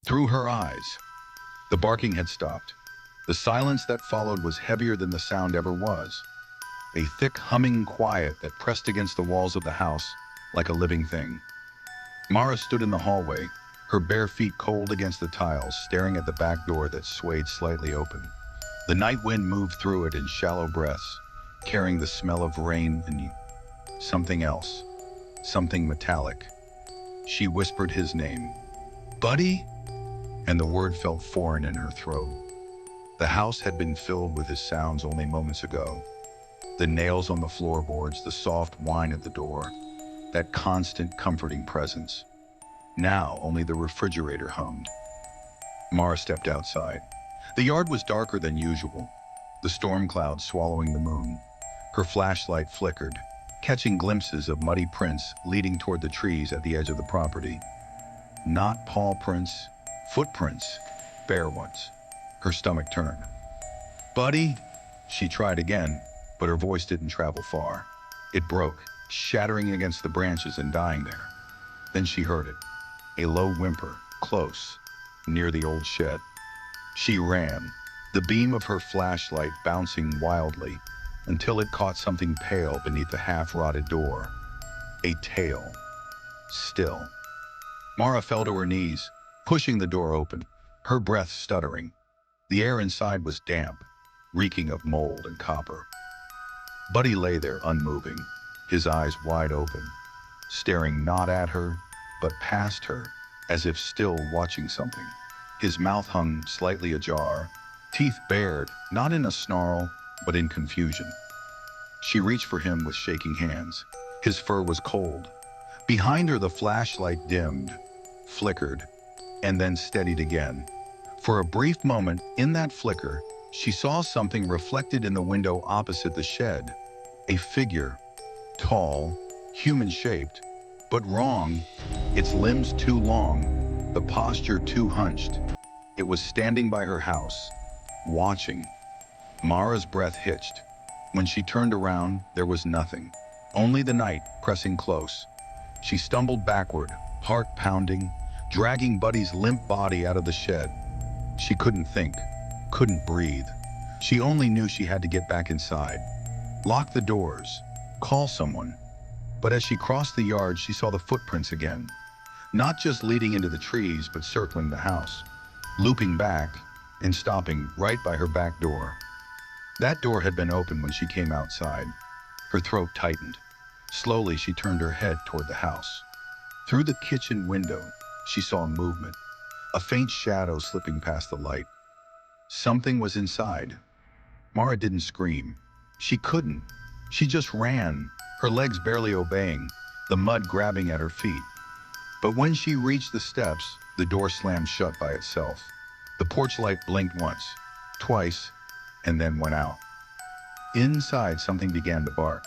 Through her eyes, the barking had stopped. The silence that followed was heavier than the sound ever was. A thick humming quiet that pressed against the walls of the house like a living thing. Mara stood in the hallway, her bare feet cold against the tiles, staring at the back door that swayed slightly open. The night wind moved through it in shallow breaths, carrying the smell of rain and something else, something metallic. She whispered his name, "Buddy?" And the word felt foreign in her throat. The house had been filled with his sounds only moments ago. The nails on the floorboards, the soft whine at the door, that constant comforting presence. Now only the refrigerator hummed. Mara stepped outside. The yard was darker than usual, the storm clouds swallowing the moon. Her flashlight flickered, catching glimpses of muddy prints leading toward the trees at the edge of the property. Not paw prints, footprints, bare ones. Her stomach turned. "Buddy?" She tried again, but her voice didn't travel far. It broke, shattering against the branches and dying there. Then she heard it, a low whimper, close, near the old shed. She ran, the beam of her flashlight bouncing wildly, until it caught something pale beneath the half-rotted door. A tail. Still. Mara fell to her knees, pushing the door open, her breath stuttering. The air inside was damp, reeking of mold and copper. Buddy lay there unmoving, his eyes wide open, staring not at her, but past her, as if still watching something. His mouth hung slightly ajar, teeth bared, not in a snarl, but in confusion. She reached for him with shaking hands. His fur was cold. Behind her, the flashlight dimmed, flickered, and then steadied again. For a brief moment, in that flicker, she saw something reflected in the window opposite the shed. A figure, tall, human-shaped, but wrong, its limbs too long, the posture too hunched. It was standing by her house, watching. Mara's breath hitched. When she turned around, there was nothing. Only the night pressing close. She stumbled backward, heart pounding, dragging Buddy's limp body out of the shed. She couldn't think, couldn't breathe. She only knew she had to get back inside. Lock the doors, call someone. But as she crossed the yard, she saw the footprints again. Not just leading into the trees, but circling the house, looping back and stopping right by her back door. That door had been open when she came outside. Her throat tightened. Slowly, she turned her head toward the house. Through the kitchen window, she saw movement, a faint shadow slipping past the light. Something was inside. Mara didn't scream. She couldn't. She just ran, her legs barely obeying, the mud grabbing at her feet. But when she reached the steps, the door slammed shut by itself. The porch light blinked once, twice, and then went out. Inside, something began to bark.